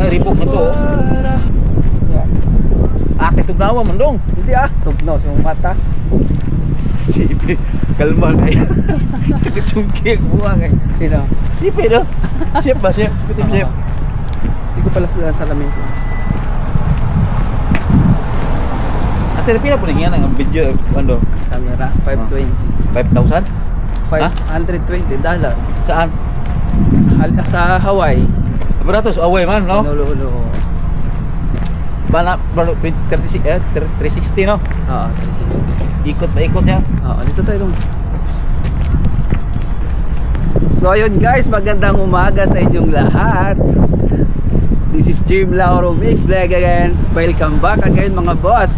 ribok na to. Akit tugnawa man dong. Hindi tugnaw yung mata. Kalma kayo. Kacungki ang buha kayo. Sino? Sipe no? Chef ba? Chef? Putim chef. Hindi ko pala sila salamin ko. Ate, pila po na ang video, ano? Camera, 520. 5,000? $520. Saan? Sa Hawaii. Barato sa away man, no? Honolulu. Bana, 360, no? Oo, 360. Ikot pa ikot niya. Oo, dito tayo dong. So ayun guys, magandang umaga sa inyong lahat. This is Jim Lauro Mix Vlog again. Welcome back again mga boss.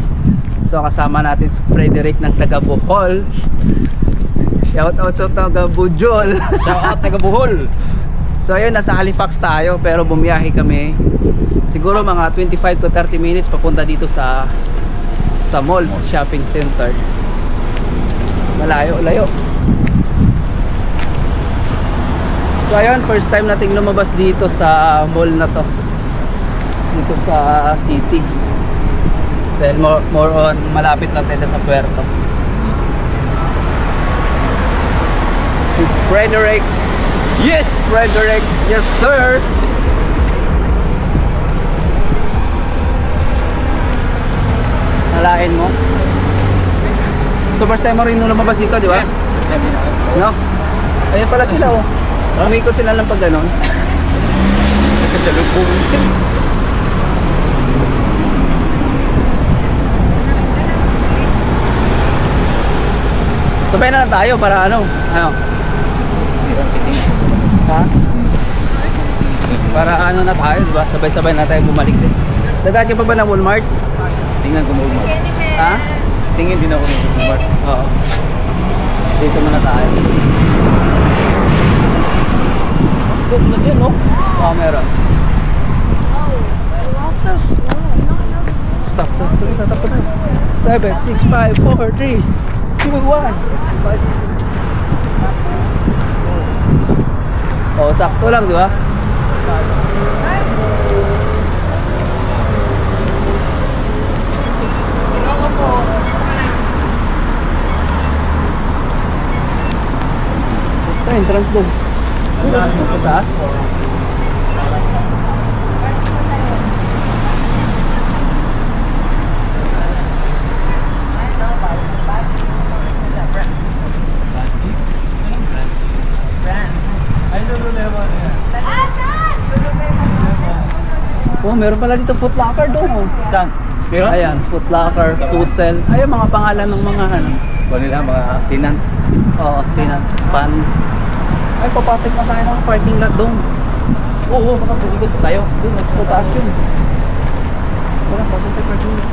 So kasama natin si Frederick ng taga Bohol. Shout out sa taga Bujol. Shout out taga Bohol. So ayun, nasa Halifax tayo pero bumiyahe kami. Siguro mga 25 to 30 minutes papunta dito sa mall, sa shopping center. Malayo-layo. So ayun, first time nating lumabas dito sa mall na to. Dito sa city. Dahil more on malapit na tayo sa puerto. Si Frederick. Yes! Frederick, yes sir! Nalain mo? So first time mo rin nung lumabas dito, di ba? No? Ayun pala sila oh. Umikot sila lang pag ganon. Kasalubong. Sabay na lang tayo para ano? Ha? Para ano na tayo, di ba? Sabay-sabay na tayo bumalik din. Dadaan ka pa ba ng Walmart? Tingnan ko Walmart. Ha? Tingin din ako ng Walmart. Oo. Dito muna tayo. Stop na yan, no? Oo, meron. So slow. Stop. Stop na. 7, 6, 5, 4, 3, 2, 1. Oh, sakto lang, di ba? Ginoo ko. Sa entrance doon. Sa taas. Oh, meron pala dito Foot Locker doon. Saan? Meron? Ayan, Foot Locker, Fussel. Ayun mga pangalan ng mga ano. Kung nila, mga tenant. Oo, tinat, pan. Ay, papasok na tayo ng parking lot doon. Oo, makapagigod tayo. Doon, sa taas yun. Wala, pasok tayo parking lot.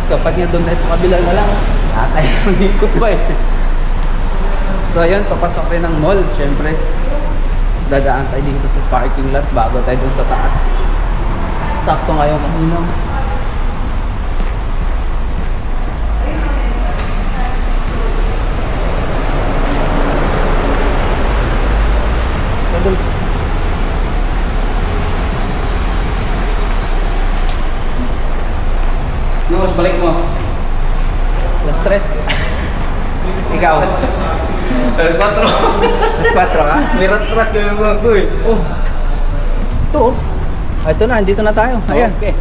Kapag nga doon tayo sa kabila na lang. Atay, manikot pa eh. So ayun, papasok rin ng mall, syempre. Dadaan tayo dito sa parking lot bago tayo dun sa taas. Sakto ngayon kanina. Nungos, balik mo. Na-stress. Ikaw. Alas 4. Alas 4 ka? Nirat-rat yung mga ko eh. Oh. Ito. Ito na, andito na tayo. Ayan. Okay.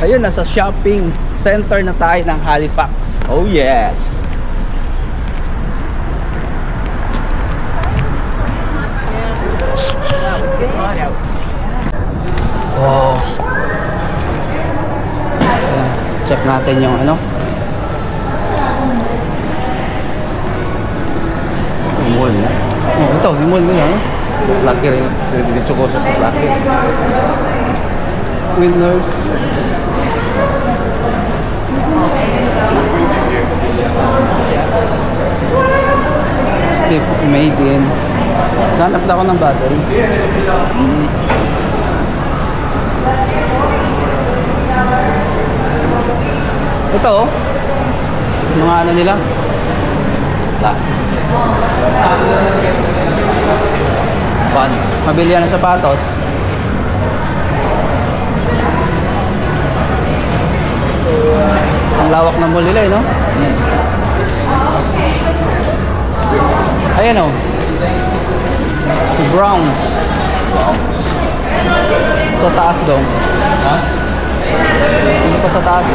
Ayun, nasa shopping center na tayo ng Halifax. Oh yes. Oh. Ayan, check natin yung ano. Yung mall na. Oh, ito, yung mall nila. No? Laki rin. Diretso ko sa laki. Winners. Steve Maiden. Ganap na ako ng battery. Ito oh. Mga ano nila. Pants. Mabili yan ng sapatos. Ang lawak ng mall nila, no? Ayan, oh. Si Browns. Sa taas daw. Ha? Hindi pa sa taas.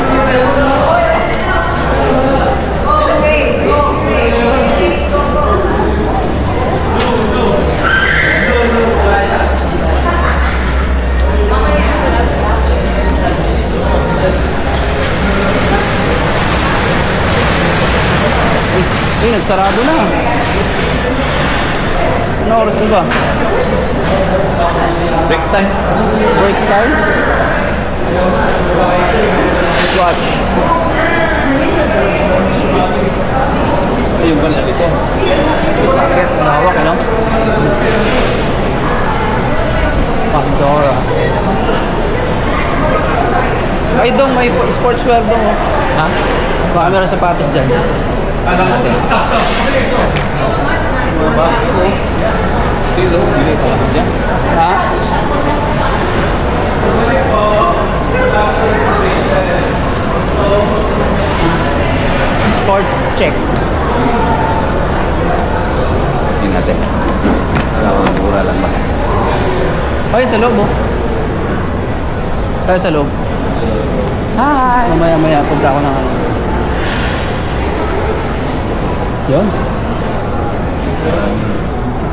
Eh, nagsarado na. Ano oras na ba? Break time. Break time? Let's watch. Ayun ba na dito? Bakit? Mahawak, ano? Pandora. Ay, dong, may sportswear dong, oh. Ha? Baka meron sapatos dyan. Natin. Mga bago ko. Sino? Hindi pa lang dyan. Ha? Sport check. Tingnan natin. Mura lang ba? Ayun, sa loob, oh. Kaya sa loob. Hi! Mamaya-maya, punta ako ng ano. Yun.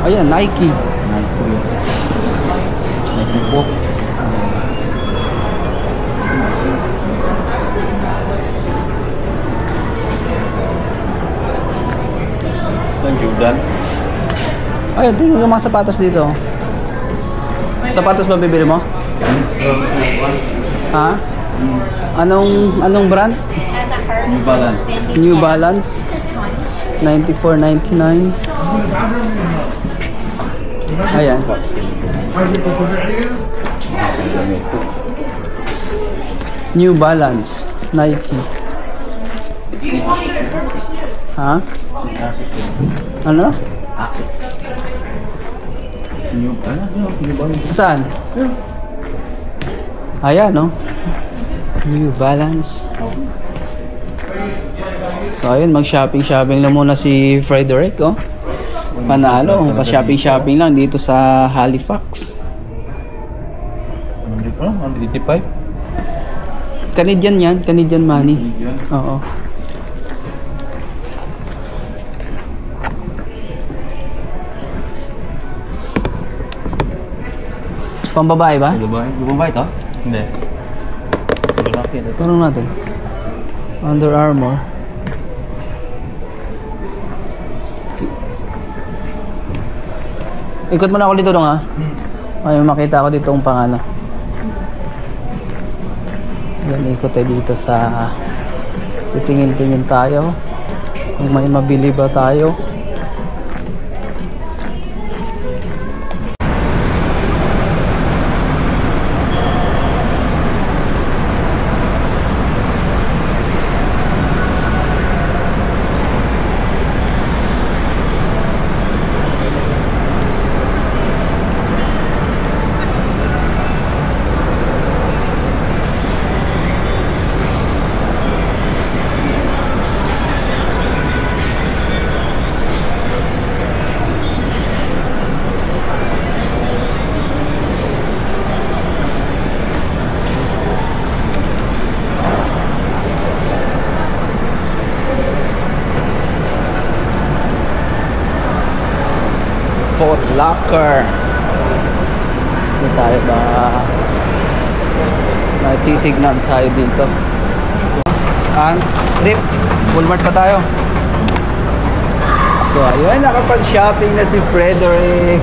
Ayan, Nike. Nike po. Ang Jordan. Ayun, tingnan yung mga sapatos dito. Sapatos ba bibili mo? Ha? Anong brand? New Balance. New Balance. 94.99. Ayan. New Balance. Nike. Ha? Ano? New Balance. Saan? Ayan, no? New Balance. So, ayun, mag-shopping lang muna si Frederick, oh. Panalo, pa-shopping lang dito sa Halifax. Ano dito? 185? Canadian yan, Canadian money. Oo. Pambabae ba? Babae? Babae ito? Hindi. Lalaki ito. Tanong natin. Under Armour. Ikot mo na ako dito dong, ha? Ay, makita ako dito ang pangano. Yan, ikot tayo dito sa titingin-tingin tayo kung may mabili ba tayo. Foot Locker. Hindi tayo ba may titignan tayo dito. Trip, Walmart pa tayo. So ayun, nakapag-shopping na si Frederick.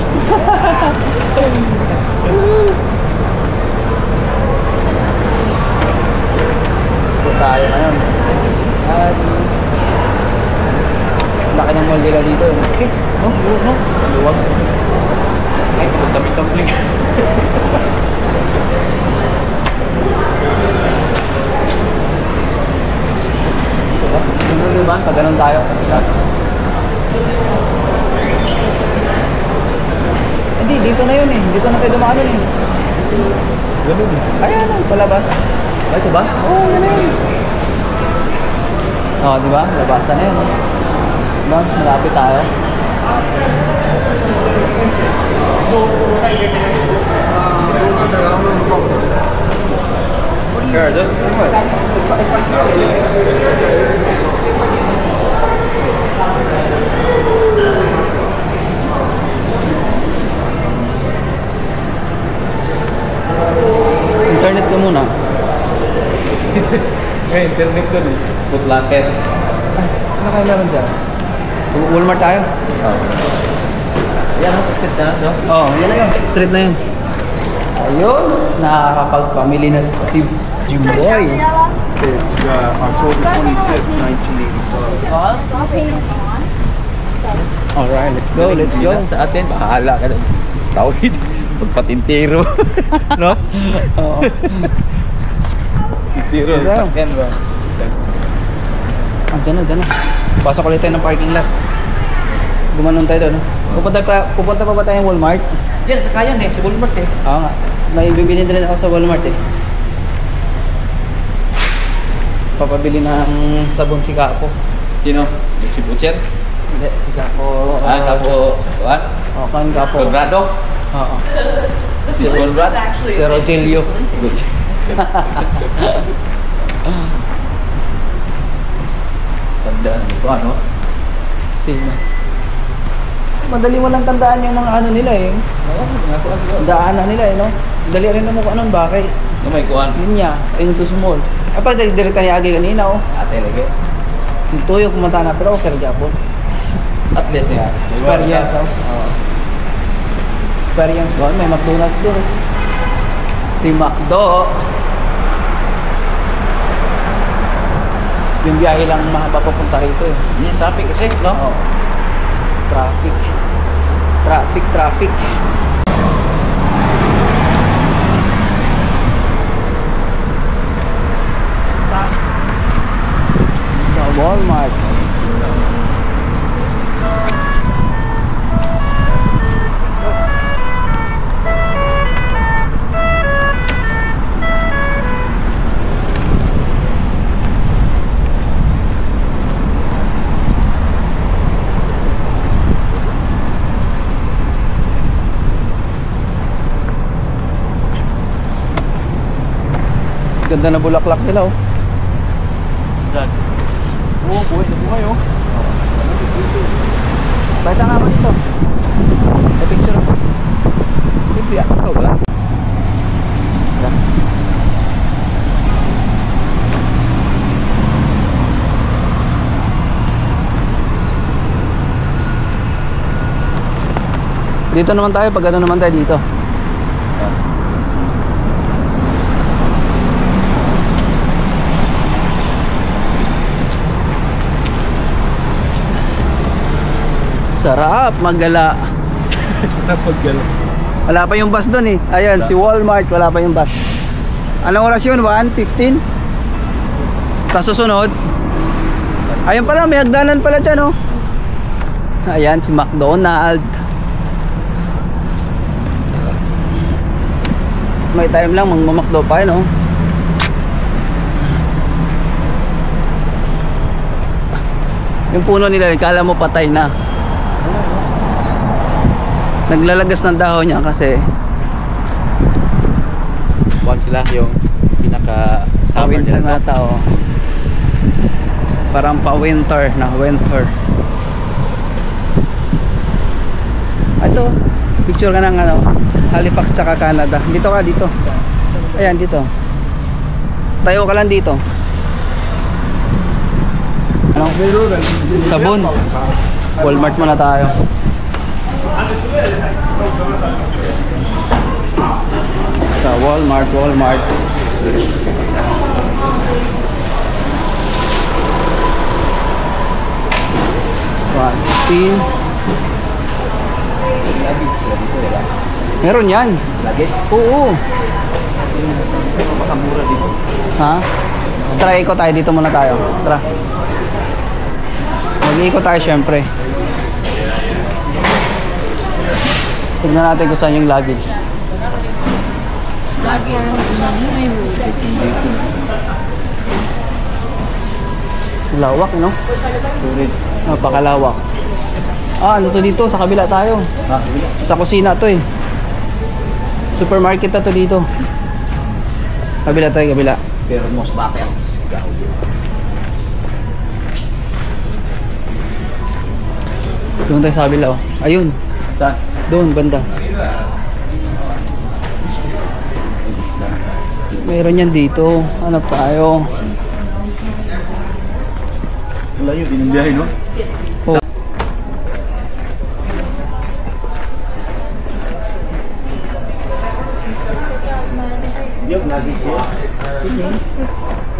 Ito tayo ngayon. At laki ng mall nila dito. Okay. No. Luwag. Ay, dami-dami. Ganun, diba? Pag ganun tayo. Hindi dito na yun eh. Dito na tayo dumaan eh. Ganun. Ayan ang palabas. Ay, ito ba? Oo, yan na yun. Oo, di ba? Labasan na yun. Diba? Malapit tayo. Sure, doon. Internet ko muna. May internet doon eh. Putlaker. Ano kayo meron dyan? Walmart tayo? Oh. Yan ang street na, no? Oo, yan na yun. Street na yun. Ayun, nakakapagpamili na si Jimboy. It's October 25th, 1985. Alright, let's go, let's go. Sa atin, bahala ka. Tawid. Magpatintiro. No? Oo. Tintiro. Ito. Sakyan ba? Ah, dyan na. Pasok ulit tayo ng parking lot. Tapos gumanon tayo doon. Pupunta pa ba tayong Walmart? Yan, sa kayan eh. Sa Walmart eh. Oo nga. May bibili din ako sa Walmart eh. Papabili ng sabon si Kapo. Sino? Si Butcher? Hindi, si Kapo. Kapo. What? Oo, kan Kapo. Colorado? Oo. Si Colorado? Si Rogelio. Tandaan ito, ano? Sino? Madali mo lang tandaan yung mga ano nila eh. Daanan nila eh, no? Dali rin naman kung anong bakay. No, may kuhan. Linya, into small. Kapag direct tayo agi kanina, oh. Ate lagi. Yung tuyo kumanta na, pero okay gyapon. At least nga. Experience, oh. Experience ko, may McDonald's doon. Si McDo. Yung biyahe lang mahaba papunta rito eh. Yan, traffic kasi, no? Oo. Traffic. Traffic. Sa Walmart. Ganda na bulaklak nila oh. Dad. Oo, buhay na buhay oh. Basta nga mo dito. May picture ako. Simple, ikaw ba? Dito naman tayo, pag ano naman tayo dito. Sarap maggala. Sarap maggala. Wala pa yung bus doon eh. Ayan, si Walmart, wala pa yung bus. Anong oras yun? 1:15? Tapos susunod. Ayun pala, may hagdanan pala dyan oh. Ayan, si McDonald. May time lang, magmamakdo pa yun oh. Yung puno nila, kala mo patay na. Naglalagas ng dahon niya kasi Buwan sila yung pinaka summer winter nila. na tao. Parang pa-winter na winter. Ito, picture ka ng ano, Halifax tsaka Canada. Dito ka, dito. Ayan, dito. Tayo ka lang dito. Ano? Sabon. Walmart muna tayo. Sa Walmart. Swan 15. Meron yan. Lagi? Oo. Makamura dito. Ha? Tara, ikot tayo. Dito muna tayo. Tara. Mag-iikot tayo syempre. Tignan natin kung saan yung luggage. Lawak, no? Napakalawak. Ano to dito? Sa kabila tayo. Sa kusina to eh. Supermarket na to dito. Kabila tayo, kabila. Pero most battles. Doon tayo sa kabila, oh. Ayun. Saan? Doon, banda. Meron yan dito. Hanap tayo. Wala yun, binimbiyahe, no? Oh. Yung luggage yun.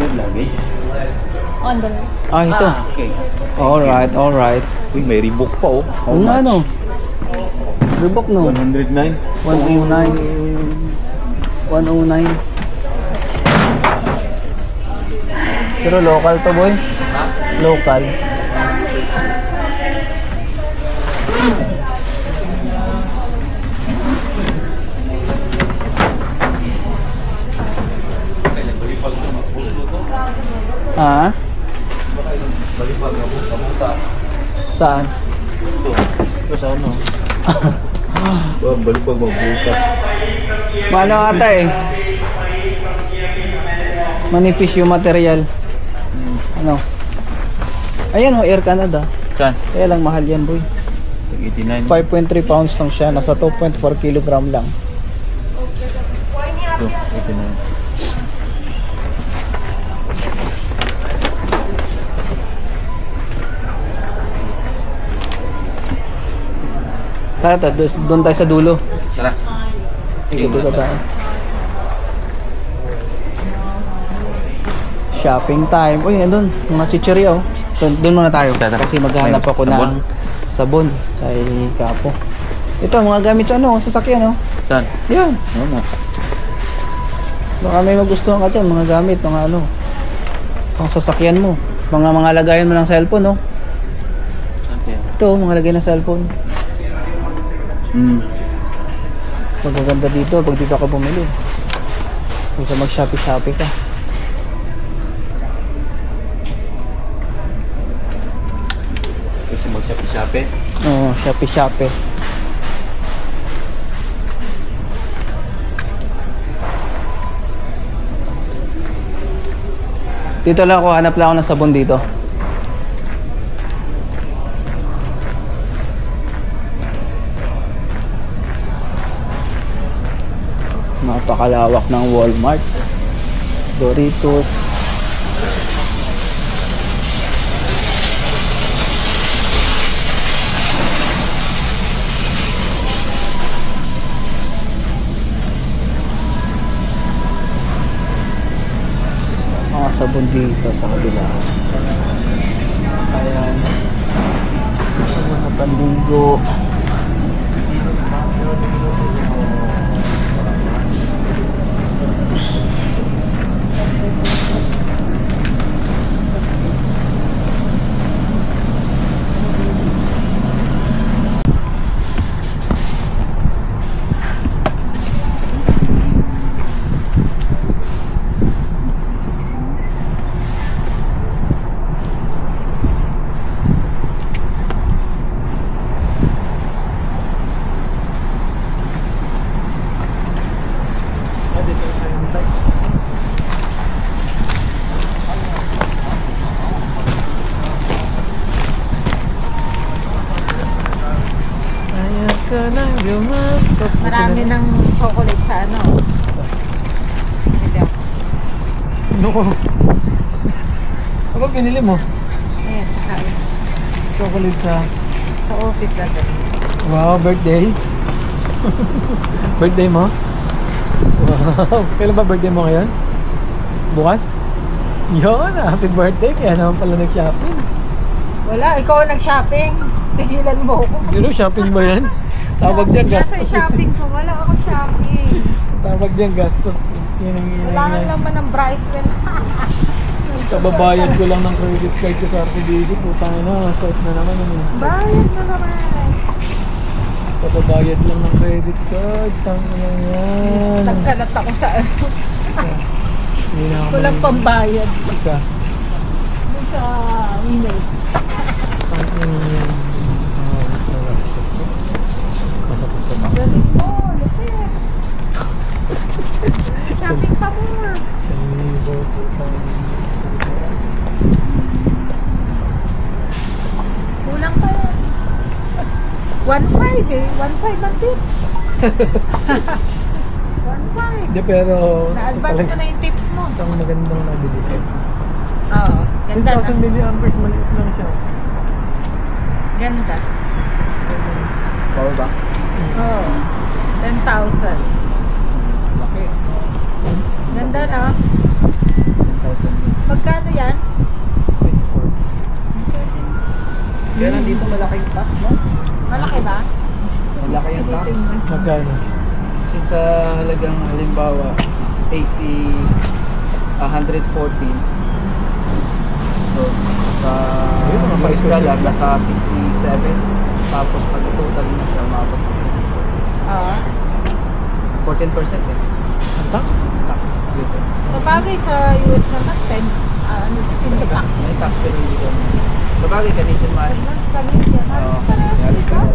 Yung luggage. On the left. Ah, ito. Okay. Alright, alright. Uy, may Reebok pa, oh. How Kung much? ano? Reebok, no? 109. 109. 109. Pero local to, boy. Local. Ah? Saan? Ito sa ano? Balik pag magbukas. Mano ata eh. Manipis yung material. Ano? Ayan oh, Air Canada. Saan? Kaya lang mahal yan, boy. 89. 5.3 pounds lang siya. Nasa 2.4 kilogram lang. Ito, 89. Tara, doon tayo sa dulo. Tara. Ikot-ikot tayo. Shopping time. Uy, andun. Mga chichirya, oh. Doon muna tayo. Tara. Kasi maghanap ako Sabon. ng sabon kay Kapo. Ito, mga gamit sa ano, sasakyan, oh. Saan? Yan. Oo nga. Baka may magustuhan ka dyan, mga gamit, mga ano. Pang sasakyan mo. Mga lagayan mo ng cellphone, oh. Saan kaya? Ito, mga lagay ng cellphone. Magaganda dito pag dito ka bumili. Kung sa mag-shopee ka. Kasi mag-shopee. Oo, shopee. Dito lang ako, hanap lang ako ng sabon dito. Napakalawak ng Walmart. Doritos. Mga sabon dito sa kabila. Ayan. Mga pandigo. Marami ng chocolate sa ano. Ano ko? Ano pinili mo? Ayan, kakain. Chocolate Sa office na doon. Wow, birthday? Birthday mo? Wow, kailan ba birthday mo ngayon? Bukas? Yun, happy birthday. Kaya naman pala nag-shopping. Wala, ikaw ang nag-shopping. Tigilan mo ako. You know, shopping ba yan? Tawag dyan Nasa gastos. shopping ko, wala akong shopping. Tawag dyan gastos. Yun ang Wala nga naman ng Brightwell. Kababayad ko lang ng credit card ko sa RCBC. Putang ina, start na naman. Ano. Bayad na naman. Papabayad lang ng credit card. Tangin na yan. Nagkalat ako sa ano. Hindi na ako Walang pambayad. Isa. Doon sa Winners. Tangin na yan. Nagastos ko. Masakit sa tax. Galing mo, lupit. Shopping pa more. Sa libo. Kulang pa yun. 1.5 eh. 1.5 ang tips. 1.5. Hindi, pero Na-advance ko na yung tips mo. Ang magandang nabili ko. Oo. Ganda na. 10,000 milliamperes, maliit lang siya. Ganda. Power bank. Oo. 10,000. Laki. Ganda na. 10,000. Magkano yan? 24. Kaya nandito malaki yung tax, no? Malaki ba? Malaki yung tax. Magkano? Since sa halagang halimbawa 114. So sa Mga US 5% dollar lang. nasa 67. Tapos pag total mo siya mabot Oo. 14% eh. Ang tax? Tax dito. Sa bagay sa US naman, 10. Ano din yung tax? May tax pero hindi ko. Sa bagay Canadian money. Canadian. Oo. Parehas Halos diba?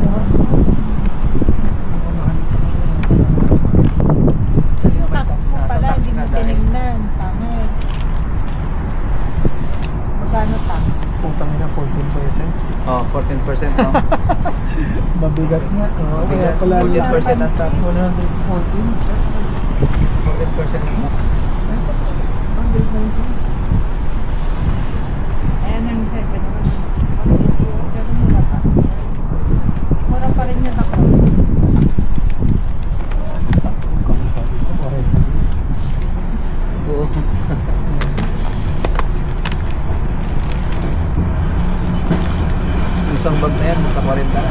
Tax mo pala, hindi mo tinignan. Pangit. Magkano tax? Putang ina, 14%. Oh, 14% no? Mabigat nga. Oo, kaya Mabigat. pala 14% ang tax. 114. 14% ang tax. Ayan ang 7. Pero mura pa. Mura pa rin yung ako. Oo. Isang bag na yan, nasa 40 na.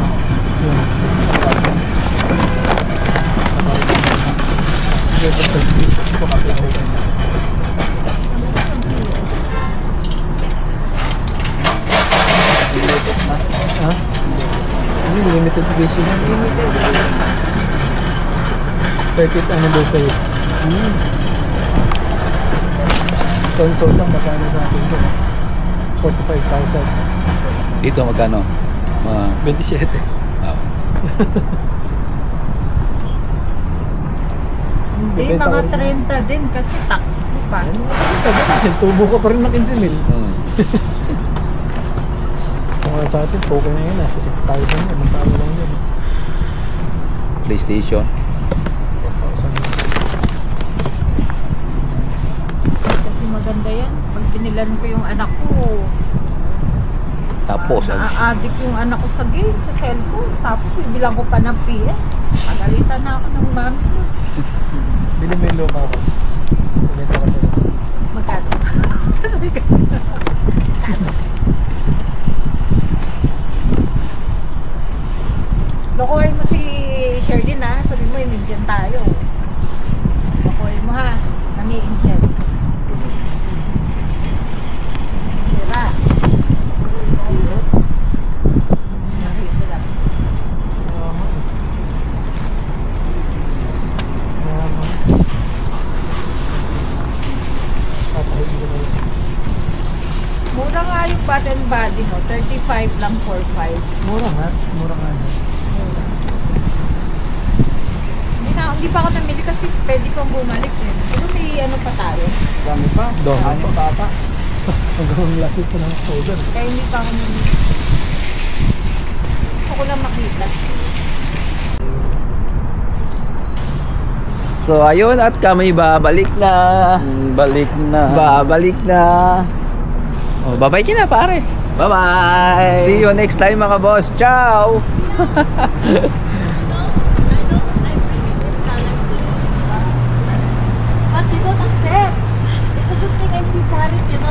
Limited na. Ha? Hindi, limited edition yan. 30th anniversary. Console lang, magkano sa atin ito? 45,000. Dito magkano? 27. Ah, Hindi, Bibenta mga ko rin. 30 din kasi tax mo pa. Tubo ka pa rin ng 15 mil. hmm. Kung sa atin, okay na yun, nasa 6,000 yun. Magkano lang yun. PlayStation. 4,000. Kasi maganda yan. Pag binilan ko yung anak ko, Tapos, na-addict yung anak ko sa game, sa cellphone. Tapos bibilang ko pa ng PS. Pagalitan na ako ng mami ko. Bili mo yung luma ko. Bili ko siya. Magkano? Lokohin mo si Sherlyn ha. Sabi mo, imigyan tayo. Lokohin mo ha. Nangi-ingyan. Diba? Nakita lang. Mura nga yung bath and body mo. 35 lang for 5. Mura nga. Mura nga. Hindi pa ako namili kasi pwede pang bumalik eh. Pero may ano pa tayo. Dami pa. Dami pa. Ano pa pa? Hanggang laki ko ng shoulder. Kaya hindi pa ako namili. Gusto ko lang makita. So ayun at kami babalik na. balik na. Babalik na. Oh, bye-bye ka na pare. Bye-bye! See you next time mga boss. Ciao! But they don't accept. It's a good thing I see Charis, you know.